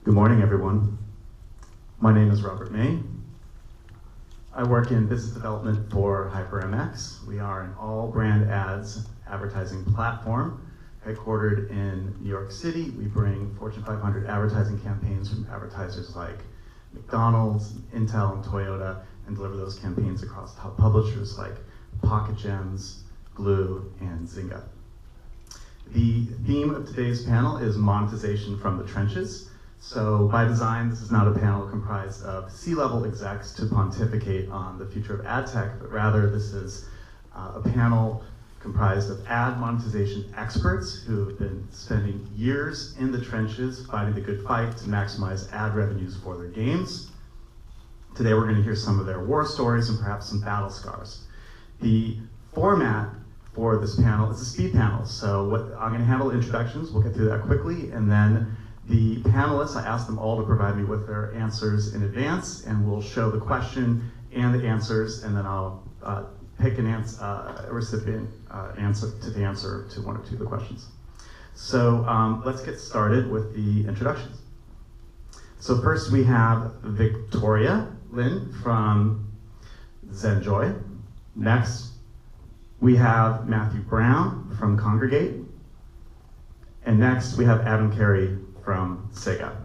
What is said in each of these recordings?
Good morning, everyone. My name is Robert May. I work in business development for HyprMX. We are an all-brand ads advertising platform headquartered in New York City. We bring Fortune 500 advertising campaigns from advertisers like McDonald's, Intel, and Toyota, and deliver those campaigns across top publishers like Pocket Gems, Glue, and Zynga. The theme of today's panel is monetization from the trenches. So by design, this is not a panel comprised of C-level execs to pontificate on the future of ad tech, but rather this is a panel comprised of ad monetization experts who have been spending years in the trenches fighting the good fight to maximize ad revenues for their games. Today we're going to hear some of their war stories and perhaps some battle scars. The format for this panel is a speed panel, so I'm going to handle introductions, we'll get through that quickly, and then the panelists, I asked them all to provide me with their answers in advance, and we'll show the question and the answers, and then I'll pick a recipient answer to one or two of the questions. So let's get started with the introductions. So first we have Victoria Lin from Zenjoy. Next, we have Matthew Brown from Kongregate. And next, we have Adam Carey from Sega.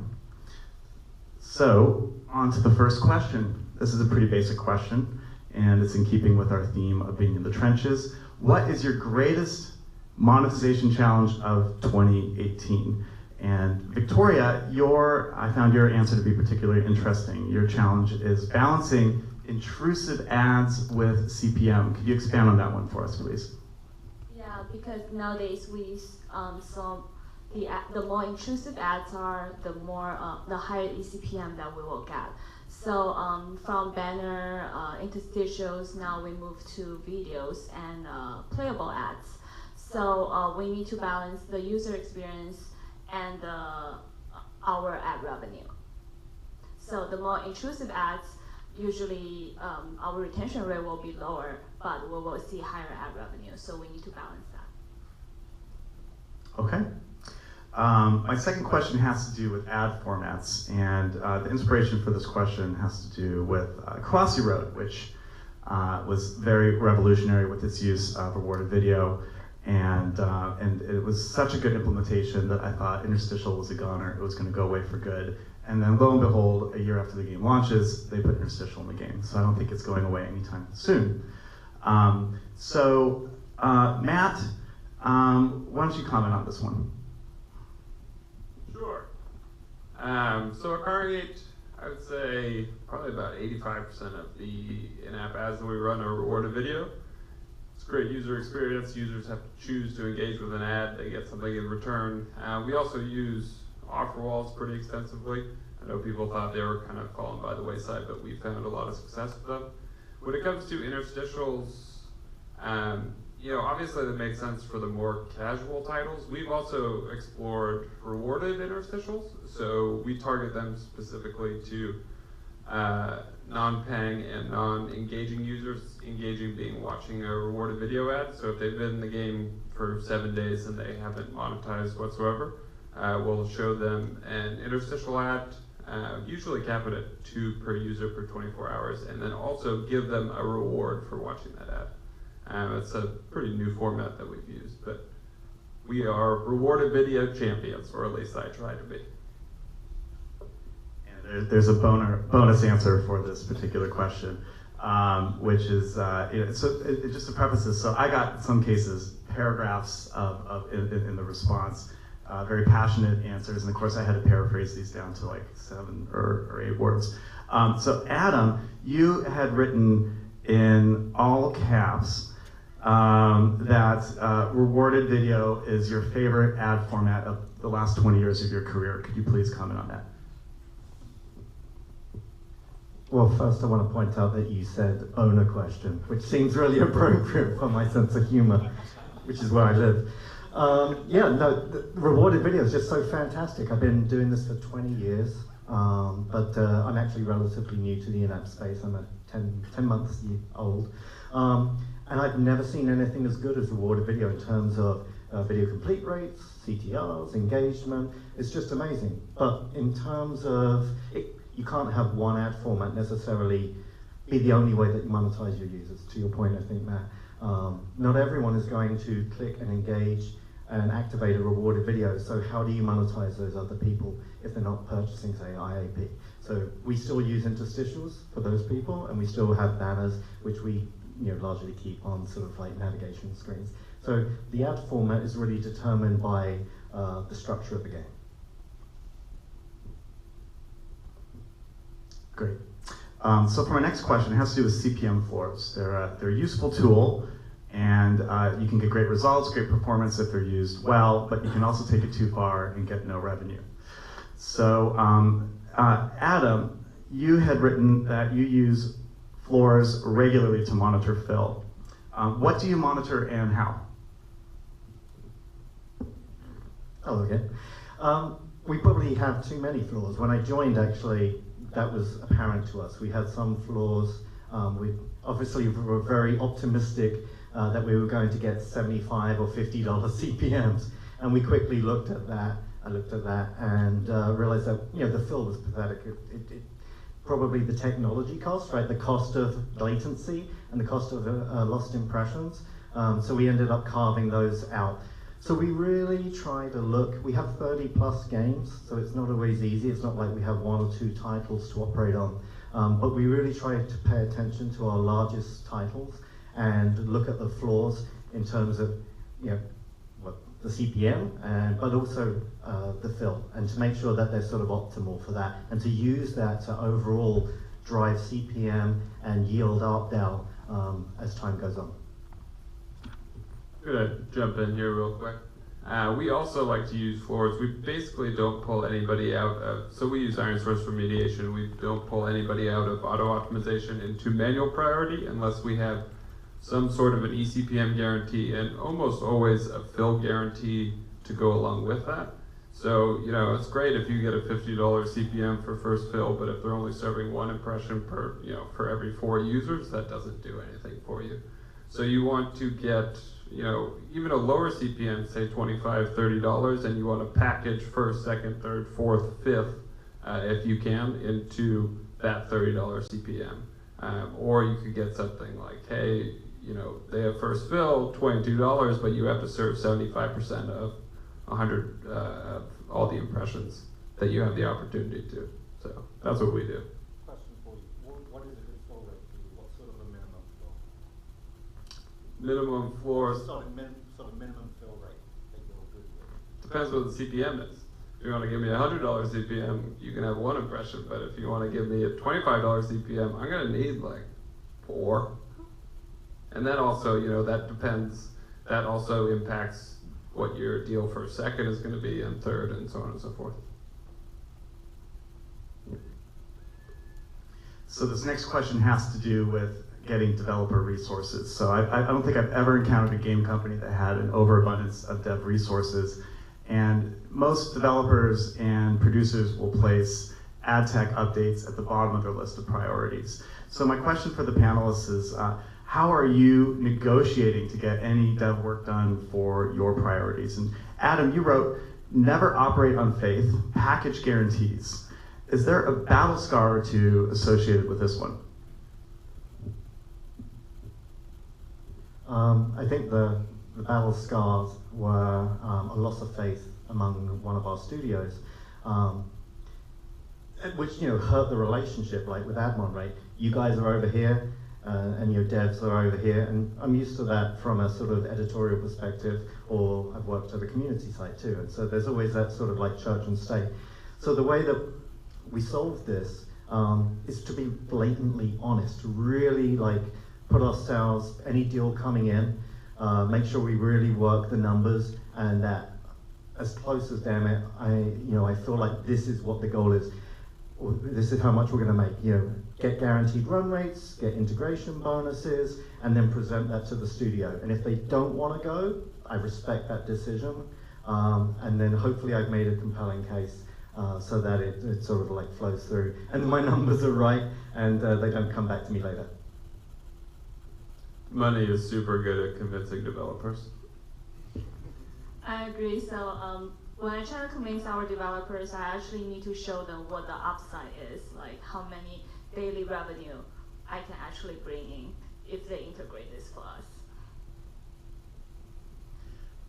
So, on to the first question. This is a pretty basic question, and it's in keeping with our theme of being in the trenches. What is your greatest monetization challenge of 2018? And Victoria, I found your answer to be particularly interesting. Your challenge is balancing intrusive ads with CPM. Could you expand on that one for us, please? Yeah, because nowadays we saw the more intrusive ads are, the higher eCPM that we will get. So from banner, interstitials, now we move to videos and playable ads. So we need to balance the user experience and our ad revenue. So the more intrusive ads, usually our retention rate will be lower, but we will see higher ad revenue. So we need to balance that. Okay. My second question has to do with ad formats, and the inspiration for this question has to do with Crossy Road, which was very revolutionary with its use of rewarded video, and it was such a good implementation that I thought interstitial was a goner. It was going to go away for good, and then lo and behold, a year after the game launches, they put interstitial in the game. So I don't think it's going away anytime soon. Matt, why don't you comment on this one? Sure. So at Carey, I would say probably about 85% of the in-app ads that we run are rewarded video. It's a great user experience. Users have to choose to engage with an ad. They get something in return. We also use offer walls pretty extensively. I know people thought they were kind of falling by the wayside, but we found a lot of success with them. When it comes to interstitials, obviously that makes sense for the more casual titles. We've also explored rewarded interstitials, so we target them specifically to non-paying and non-engaging users, engaging being watching a rewarded video ad. So if they've been in the game for 7 days and they haven't monetized whatsoever, we'll show them an interstitial ad, usually cap it at 2 per user per 24 hours, and then also give them a reward for watching that ad. It's a pretty new format that we've used, but we are rewarded video champions, or at least I try to be. And there's a bonus answer for this particular question, which is, just to preface this, so I got, in some cases, paragraphs in the response, very passionate answers, and of course I had to paraphrase these down to like 7 or 8 words. So Adam, you had written in all caps that rewarded video is your favorite ad format of the last 20 years of your career. Could you please comment on that? Well, first I want to point out that you said owner question, which seems really appropriate for my sense of humor, which is where I live. The rewarded video is just so fantastic. I've been doing this for 20 years, but I'm actually relatively new to the in-app space. I'm 10 months old. And I've never seen anything as good as rewarded video in terms of video complete rates, CTRs, engagement. It's just amazing. But in terms of, you can't have one ad format necessarily be the only way that you monetize your users. To your point, I think, Matt, not everyone is going to click and engage and activate a rewarded video. So how do you monetize those other people if they're not purchasing, say, IAP? So we still use interstitials for those people, and we still have banners, which we largely keep on sort of like navigation screens. So the ad format is really determined by the structure of the game. Great. So for my next question, it has to do with CPM floors. They're a useful tool, and you can get great results, great performance if they're used well, but you can also take it too far and get no revenue. So Adam, you had written that you use floors regularly to monitor fill. What do you monitor and how? Oh, okay. We probably have too many floors. When I joined, actually, that was apparent to us. We had some floors. We obviously were very optimistic that we were going to get $75 or $50 CPMs, and we quickly looked at that. I looked at that and realized that the fill was pathetic. Probably the technology cost, right? The cost of latency and the cost of lost impressions. So we ended up carving those out. So we really try to look, we have 30 plus games, so it's not always easy. It's not like we have one or two titles to operate on. But we really try to pay attention to our largest titles and look at the floors in terms of the CPM, but also the fill, and to make sure that they're sort of optimal for that, and to use that to overall drive CPM and yield ARPDAU as time goes on. I'm gonna jump in here real quick. We also like to use floors. We basically don't pull anybody out of, so we use iron source remediation. We don't pull anybody out of auto optimization into manual priority unless we have some sort of an eCPM guarantee, and almost always a fill guarantee to go along with that. So, it's great if you get a $50 CPM for first fill, but if they're only serving one impression per, for every 4 users, that doesn't do anything for you. So you want to get, even a lower CPM, say $25, $30, and you want to package first, second, third, fourth, fifth, if you can, into that $30 CPM. Or you could get something like, hey, they have first fill, $22, but you have to serve 75% of 100 of all the impressions that you have the opportunity to. So that's what we do. Question for you. What is a good fill rate for you? What sort of a minimum fill? Minimum floor Sort of minimum fill rate that you're good with? depends what the CPM is. If you want to give me a $100 CPM, you can have one impression, but if you want to give me a $25 CPM, I'm going to need like 4. And then also, that depends, that also impacts what your deal for second is going to be and third and so on and so forth. So this next question has to do with getting developer resources. So I don't think I've ever encountered a game company that had an overabundance of dev resources. And most developers and producers will place ad tech updates at the bottom of their list of priorities. So my question for the panelists is, how are you negotiating to get any dev work done for your priorities? And Adam, you wrote, never operate on faith, package guarantees. Is there a battle scar or two associated with this one? I think the battle scars were a loss of faith among one of our studios, which hurt the relationship, like with Admon, right? You guys are over here, and your devs are over here, and I'm used to that from a sort of editorial perspective, or I've worked at a community site too, and so there's always that sort of like church and state. So the way that we solve this is to be blatantly honest, to really like put ourselves, any deal coming in, make sure we really work the numbers, and that as close as damn it, I feel like this is what the goal is. This is how much we're going to make. Get guaranteed run rates, get integration bonuses, and then present that to the studio. And if they don't want to go, I respect that decision. And then hopefully I've made a compelling case so that it sort of like flows through. And my numbers are right, and they don't come back to me later. Money is super good at convincing developers. I agree. So when I try to convince our developers, I actually need to show them what the upside is, like how many daily revenue I can actually bring in if they integrate this for us.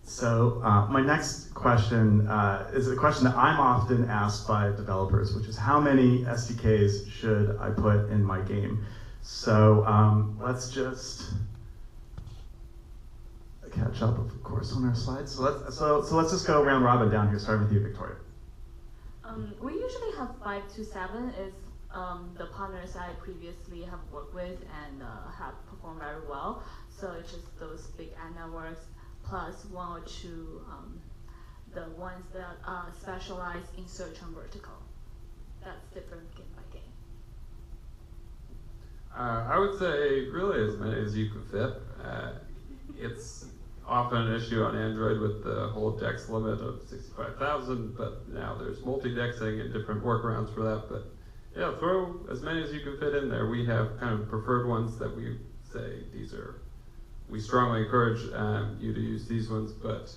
So my next question is a question that I'm often asked by developers, which is how many SDKs should I put in my game? So let's just catch up, of course, on our slides. So let's just go round robin down here, starting with you, Victoria. We usually have 5 to 7 is the partners I previously have worked with and have performed very well. So it's just those big ad networks plus 1 or 2 the ones that specialize in search and vertical. That's different game by game. I would say really as many as you can fit. It's often an issue on Android with the whole DEX limit of 65,000, but now there's multi-dexing and different workarounds for that. But yeah, throw as many as you can fit in there. We have kind of preferred ones that we say we strongly encourage you to use these ones, but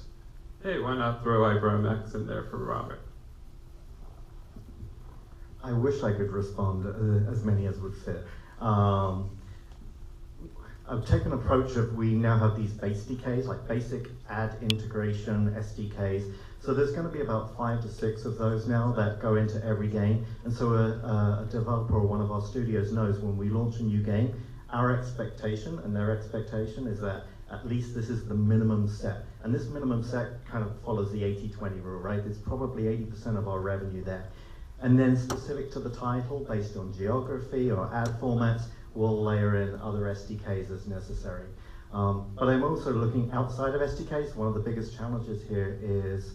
hey, why not throw HyprMX in there for Robert? I wish I could respond as many as would fit. I've taken an approach of we now have these base SDKs, like basic ad integration SDKs. So there's going to be about 5 to 6 of those now that go into every game. And so a developer or one of our studios knows when we launch a new game, our expectation and their expectation is that at least this is the minimum set. And this minimum set kind of follows the 80-20 rule, right? It's probably 80% of our revenue there. And then specific to the title, based on geography or ad formats, we'll layer in other SDKs as necessary. But I'm also looking outside of SDKs. One of the biggest challenges here is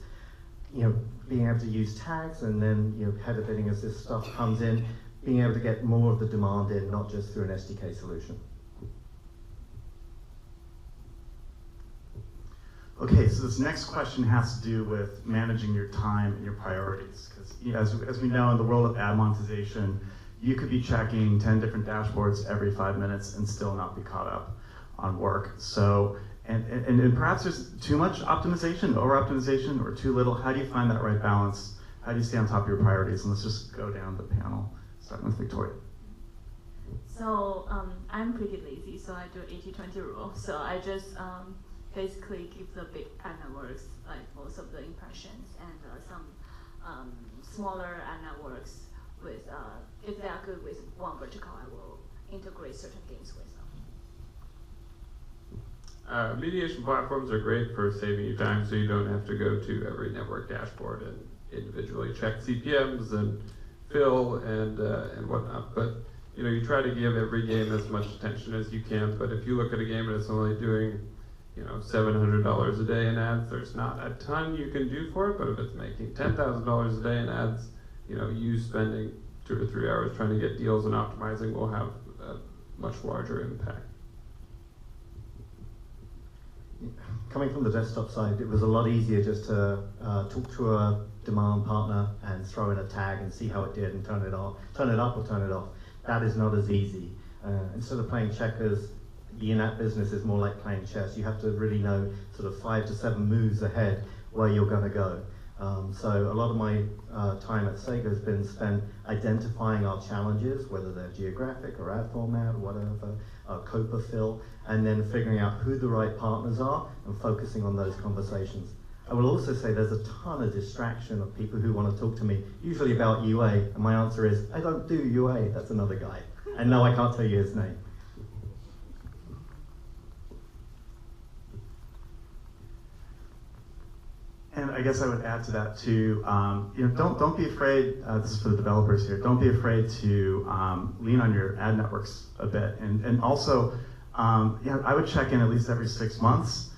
being able to use tags and then header bidding as this stuff comes in, being able to get more of the demand in, not just through an SDK solution. Okay, so this next question has to do with managing your time and your priorities. Because as we know, in the world of ad monetization, you could be checking 10 different dashboards every 5 minutes and still not be caught up on work. So, and perhaps there's too much optimization, over-optimization, or too little. How do you find that right balance? How do you stay on top of your priorities? And let's just go down the panel, starting with Victoria. So I'm pretty lazy, so I do 80-20 rule. So I just basically give the big ad networks like most of the impressions and some smaller ad networks with, if they are good with one vertical, I will integrate certain games with them. Mediation platforms are great for saving you time so you don't have to go to every network dashboard and individually check CPMs and fill and whatnot. But you try to give every game as much attention as you can. But if you look at a game and it's only doing $700 a day in ads, there's not a ton you can do for it. But if it's making $10,000 a day in ads, you spending 2 or 3 hours trying to get deals and optimizing will have a much larger impact. Coming from the desktop side, it was a lot easier just to talk to a demand partner and throw in a tag and see how it did and turn it up or turn it off. That is not as easy. Instead of playing checkers, the in-app business is more like playing chess. You have to really know sort of 5 to 7 moves ahead where you're going to go. So a lot of my time at Sega has been spent identifying our challenges, whether they're geographic or ad format or whatever, Copa fill, and then figuring out who the right partners are and focusing on those conversations. I will also say there's a ton of distraction of people who want to talk to me, usually about UA, and my answer is, I don't do UA, that's another guy. And no, I can't tell you his name. And I guess I would add to that too. Don't be afraid. This is for the developers here. Don't be afraid to lean on your ad networks a bit, and also, I would check in at least every 6 months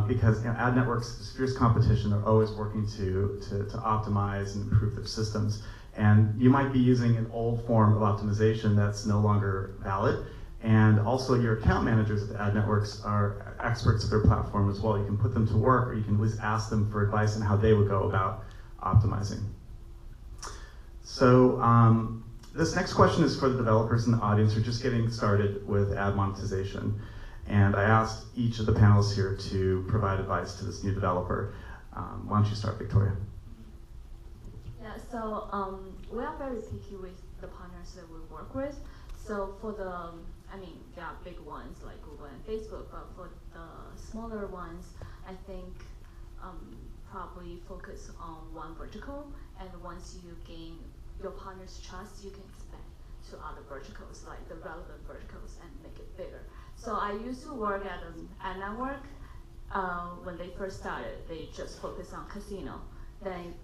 because ad networks, there's fierce competition. They're always working to optimize and improve their systems, and you might be using an old form of optimization that's no longer valid. And also your account managers at the ad networks are experts of their platform as well. You can put them to work, or you can at least ask them for advice on how they would go about optimizing. So this next question is for the developers in the audience who are just getting started with ad monetization. And I asked each of the panelists here to provide advice to this new developer. Why don't you start, Victoria? Yeah, so we are very picky with the partners that we work with. So for the, there are big ones like Google and Facebook, but for the smaller ones, I think probably focus on one vertical, and once you gain your partner's trust, you can expand to other verticals, like the relevant verticals, and make it bigger. So I used to work at an ad network. When they first started, they just focused on casino. Then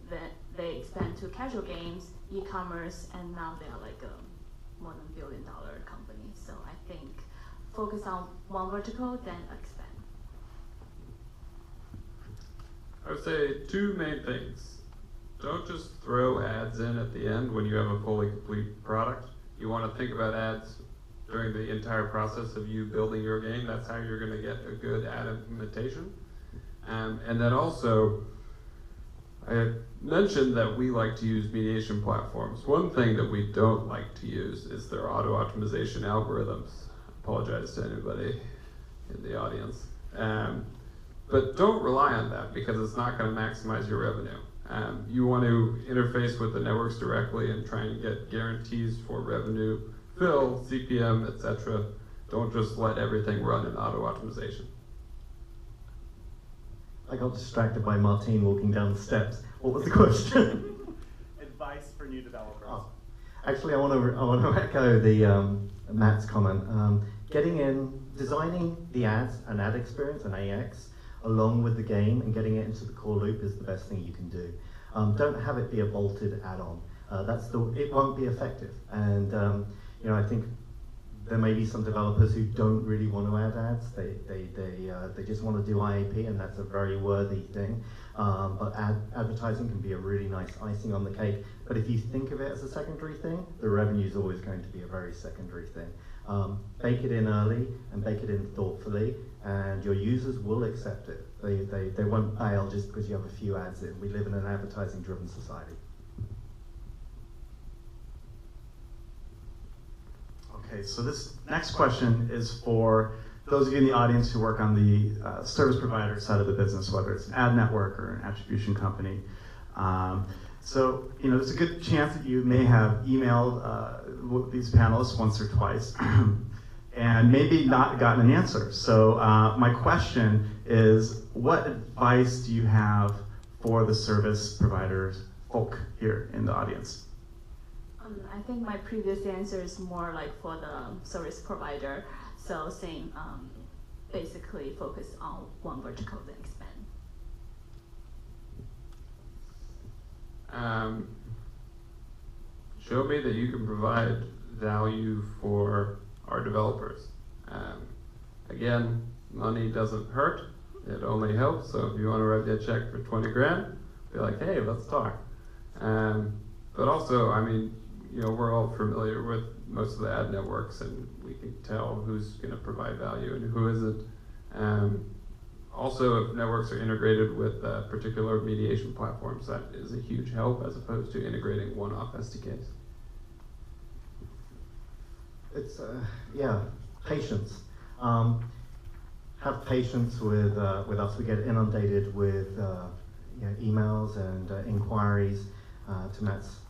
they expand to casual games, e-commerce, and now they are like a more than $1 billion company. So I think focus on one vertical, then expand. I would say two main things. Don't just throw ads in at the end when you have a fully complete product. You want to think about ads during the entire process of you building your game. That's how you're going to get a good ad implementation. And then also, I mentioned that we like to use mediation platforms. One thing that we don't like to use is their auto-optimization algorithms. I apologize to anybody in the audience. But don't rely on that because it's not going to maximize your revenue. You want to interface with the networks directly and try and get guarantees for revenue, fill, CPM, etc. Don't just let everything run in auto-optimization. I got distracted by Martine walking down the steps. What was the question? Advice for new developers. Oh. Actually, I want to echo the Matt's comment. Getting in, designing the ads and ad experience and AX along with the game and getting it into the core loop is the best thing you can do. Don't have it be a bolted add-on. It won't be effective. And I think there may be some developers who don't really want to add ads. They just want to do IAP, and that's a very worthy thing. But advertising can be a really nice icing on the cake. But if you think of it as a secondary thing, the revenue is always going to be a very secondary thing. Bake it in early and bake it in thoughtfully, and your users will accept it. They won't bail just because you have a few ads in. We live in an advertising-driven society. Okay, so this next question is for those of you in the audience who work on the service provider side of the business, whether it's an ad network or an attribution company. So, there's a good chance that you may have emailed these panelists once or twice and maybe not gotten an answer. So my question is, what advice do you have for the service providers folk here in the audience? I think my previous answer is more like for the service provider. So saying basically focus on one vertical then expand. Show me that you can provide value for our developers. Again, money doesn't hurt, it only helps. So if you want to write me a check for 20 grand, be like, hey, let's talk. But also, we're all familiar with most of the ad networks, and we can tell who's going to provide value and who isn't. Also, if networks are integrated with particular mediation platforms, that is a huge help as opposed to integrating one-off SDKs. It's, patience. Have patience with us. We get inundated with emails and inquiries to Matt's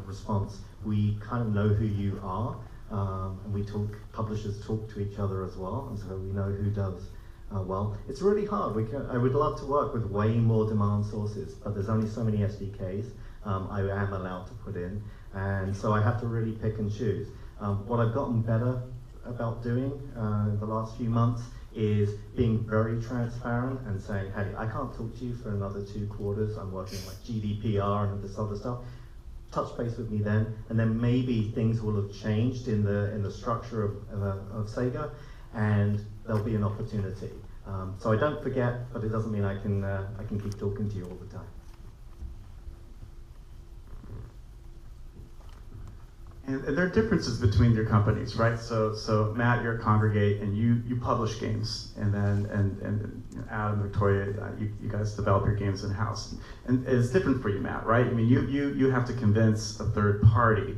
response. We kind of know who you are, and publishers talk to each other as well, and so we know who does well. It's really hard. I would love to work with way more demand sources, but there's only so many SDKs I am allowed to put in, and so I have to really pick and choose. What I've gotten better about doing in the last few months is being very transparent and saying, hey, I can't talk to you for another 2 quarters. I'm working like GDPR and this other stuff. Touch base with me then, and then maybe things will have changed in the structure of Sega, and there'll be an opportunity. So I don't forget, but it doesn't mean I can keep talking to you all the time. And there are differences between your companies, right? So Matt, you're at Kongregate, and you publish games, and then Adam, Victoria, you guys develop your games in house, and it's different for you, Matt, right? I mean, you have to convince a third party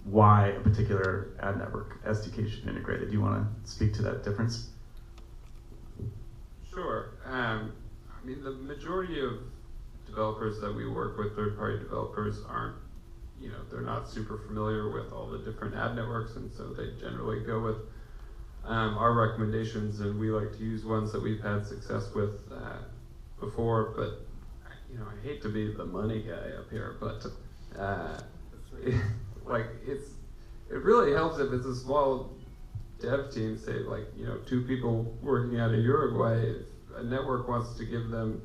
why a particular ad network SDK should be integrated. Do you want to speak to that difference? majority of developers that we work with, third-party developers, aren't, they're not super familiar with all the different ad networks, and so they generally go with our recommendations, and we like to use ones that we've had success with before. But I hate to be the money guy up here, but it really helps if it's a small dev team, say 2 people working out of Uruguay. If a network wants to give them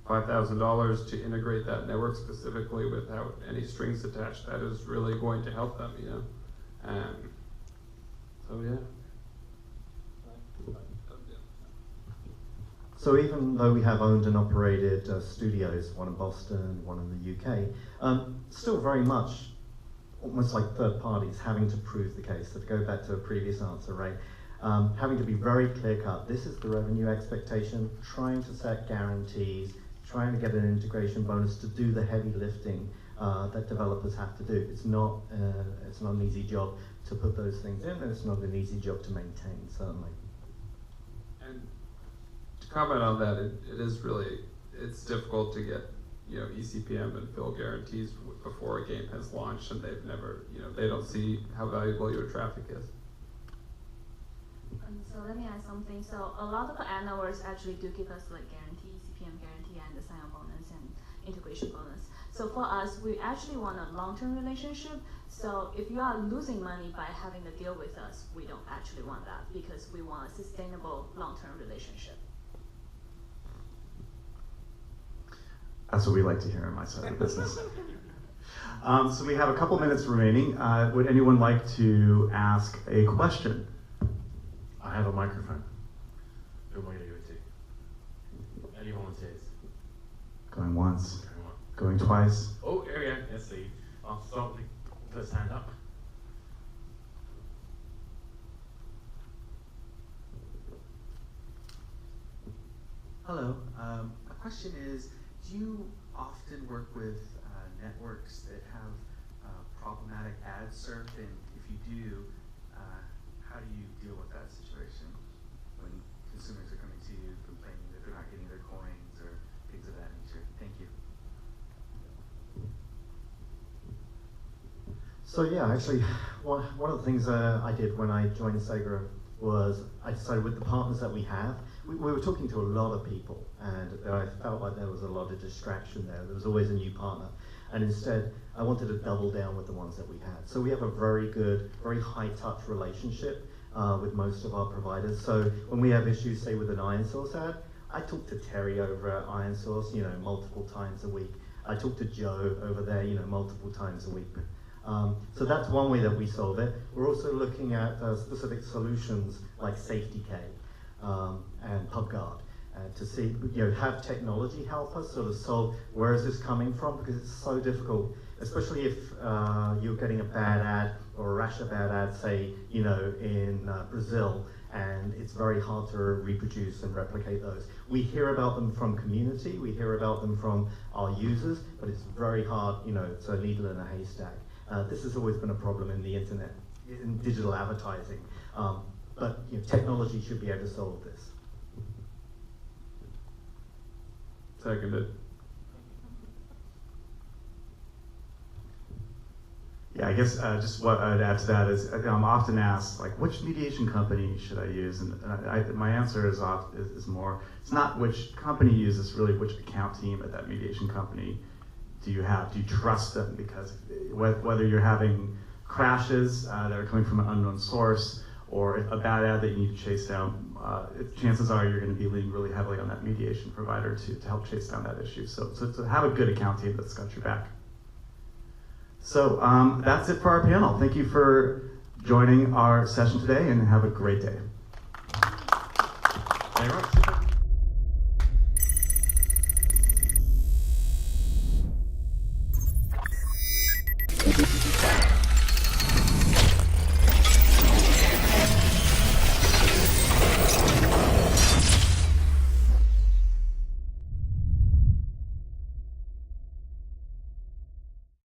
$5,000 to integrate that network specifically without any strings attached, that is really going to help them, so yeah. So even though we have owned and operated studios, one in Boston, one in the UK, still very much almost like third parties having to prove the case. So to go back to a previous answer, right? Having to be very clear cut. This is the revenue expectation, trying to set guarantees, trying to get an integration bonus to do the heavy lifting that developers have to do. It's not an easy job to put those things in, and it's not an easy job to maintain, certainly. And to comment on that, it's difficult to get ECPM and fill guarantees before a game has launched, and they've never, they don't see how valuable your traffic is. So let me add something. So a lot of the ad networks actually do give us guarantee, CPM guarantee, and the sign-on bonus and integration bonus. So for us, we actually want a long-term relationship. So if you are losing money by having to deal with us, we don't actually want that, because we want a sustainable long-term relationship. That's what we like to hear on my side of the business. So we have a couple minutes remaining. Would anyone like to ask a question? I have a microphone. Any volunteers? Going once, going twice. Oh, here we go. Let's see. I'll start with the first hand up. Hello. My question is, do you often work with networks that have problematic ads served? And if you do, how do you deal with that situation when consumers are coming to you complaining that they're not getting their coins or things of that nature? Thank you. So yeah, actually, one of the things I did when I joined Sega was I decided with the partners that we have, we were talking to a lot of people, and I felt like there was a lot of distraction there. There was always a new partner. And instead, I wanted to double down with the ones that we had. So we have a very good, very high-touch relationship with most of our providers. So when we have issues, say with an IronSource ad, I talk to Terry over at IronSource, multiple times a week. I talk to Joe over there, multiple times a week. So that's one way that we solve it. We're also looking at specific solutions like SafetyK and PubGuard. To see, have technology help us sort of solve where is this coming from, because it's so difficult, especially if you're getting a bad ad or a rash of bad ads, say, in Brazil, and it's very hard to reproduce and replicate those. We hear about them from community, we hear about them from our users, but it's very hard, it's a needle in a haystack. This has always been a problem in the internet, in digital advertising, but technology should be able to solve this. Seconded. Yeah, I guess just what I'd add to that is I'm often asked, which mediation company should I use? And my answer is more, it's not which company you use, it's really which account team at that mediation company do you have? Do you trust them? Because whether you're having crashes that are coming from an unknown source, or a bad ad that you need to chase down, chances are you're going to be leaning really heavily on that mediation provider to help chase down that issue. So to have a good account team that's got your back. So that's it for our panel. Thank you for joining our session today, and have a great day. Very much.